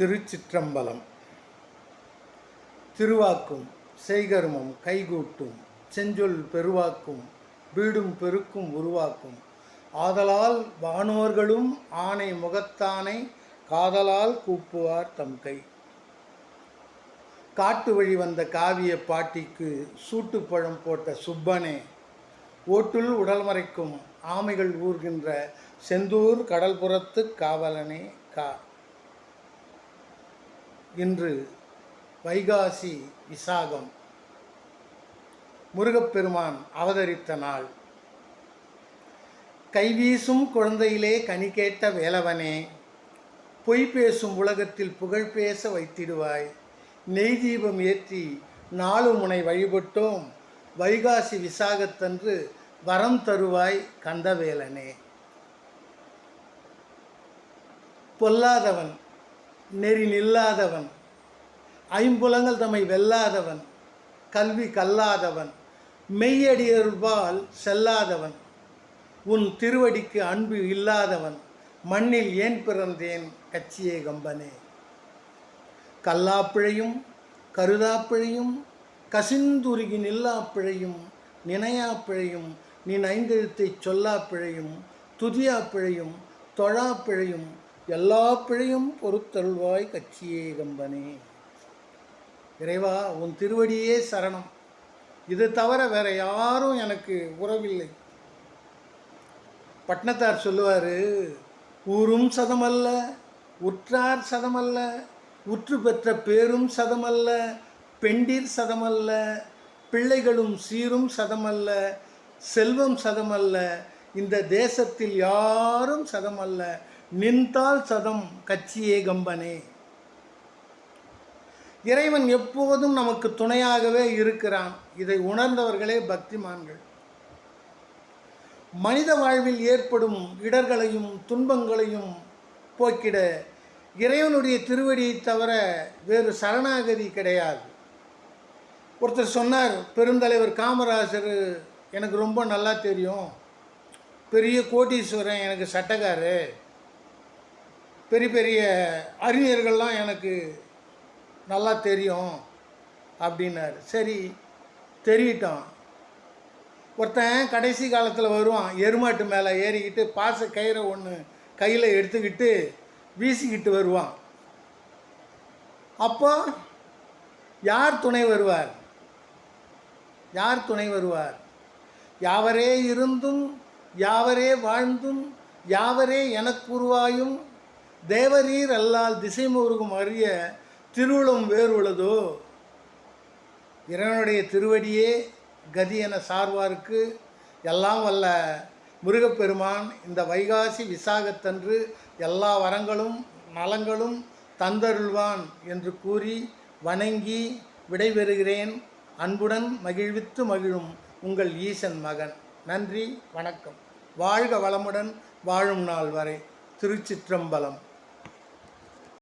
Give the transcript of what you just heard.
திருச்சிற்றம்பலம். திருவாக்கும் செய்கருமம் கைகூட்டும் செஞ்சொல் பெருவாக்கும் வீடும் பெருக்கும் உருவாக்கும் ஆதலால் வானோர்களும் ஆணை முகத்தானை காதலால் கூப்புவார் தம் கை. காட்டு வழி வந்த காவிய பாட்டிக்கு சூட்டுப்பழம் போட்ட சுப்பனே, ஓட்டுள் உடல் மறைக்கும் ஆமைகள் ஊர்கின்ற செந்தூர் கடல்புறத்து காவலனே கா. இன்று வைகாசி விசாகம், முருகப்பெருமான் அவதரித்த நாள். கைவீசும் குழந்தையிலே கனி கேட்ட வேலவனே, பொய் பேசும் உலகத்தில் புகழ் பேச வைத்திடுவாய். நெய் தீபம் ஏற்றி 4 முனை வழிபட்டோம், வைகாசி விசாகத்தன்று வரம் தருவாய் கந்தவேலனே. பொல்லாதவன், நெறி நில்லாதவன், ஐம்புலங்கள் தம்மை வெல்லாதவன், கல்வி கல்லாதவன், மெய்யடியருள்பால் செல்லாதவன், உன் திருவடிக்கு அன்பு இல்லாதவன், மண்ணில் ஏன் பிறந்தேன் கச்சியே கம்பனே. கல்லாப்பிழையும் கருதாப்பிழையும் கசிந்துருகி நில்லாப்பிழையும் நினையாப்பிழையும் நின் ஐந்தெழுத்தை சொல்லாப்பிழையும் துதியாப்பிழையும் தொழாப்பிழையும் எல்லா பிழையும் பொறுத்தருள்வாய் கச்சியே கம்பனே. இறைவா, உன் திருவடியே சரணம். இது தவிர வேற யாரும் எனக்கு உறவில்லை. பட்னத்தார் சொல்லுவார், ஊரும் சதமல்ல உற்றார் சதமல்ல, உற்று பெற்ற பேரும் சதமல்ல, பெண்டிர் சதமல்ல, பிள்ளைகளும் சீரும் சதமல்ல, செல்வம் சதமல்ல, இந்த தேசத்தில் யாரும் சதமல்ல, நின்றால் சதம் கச்சியே கம்பனே. இறைவன் எப்போதும் நமக்கு துணையாகவே இருக்கிறான். இதை உணர்ந்தவர்களே பக்திமான்கள். மனித வாழ்வில் ஏற்படும் இடர்களையும் துன்பங்களையும் போக்கிட இறைவனுடைய திருவடியை தவிர வேறு சரணாகதி கிடையாது. ஒருத்தர் சொன்னார், பெருந்தலைவர் காமராஜர் எனக்கு ரொம்ப நல்லா தெரியும், பெரிய கோட்டீஸ்வரன் எனக்கு சட்டக்காரு, பெரிய பெரிய அறிஞர்கள்லாம் எனக்கு நல்லா தெரியும் அப்படின்னாரு. சரி, தெரியட்டும். ஒருத்தன் கடைசி காலத்தில் வருவான், எருமாட்டு மேலே ஏறிக்கிட்டு பாச கயிறை ஒன்று கையில் எடுத்துக்கிட்டு வீசிக்கிட்டு வருவான். அப்போ யார் துணை வருவார்? யார் துணை வருவார்? யாவரே இருந்தும் யாவரே வாழ்ந்தும் யாவரே எனக்குருவாயும் தேவரீர் அல்லால் திசை முருகும் அறிய திருவுளம் வேறு உள்ளதோ. இறைவனுடைய திருவடியே கதி என சார்வார்க்கு எல்லாம் வல்ல முருகப்பெருமான் இந்த வைகாசி விசாகத்தன்று எல்லா வரங்களும் நலங்களும் தந்தருள்வான் என்று கூறி வணங்கி விடைபெறுகிறேன். அன்புடன் மகிழ்வித்து மகிழும் உங்கள் ஈசன் மகன். நன்றி, வணக்கம். வாழ்க வளமுடன் வாழும் நாள் வரை. திருச்சிற்றம்பலம்.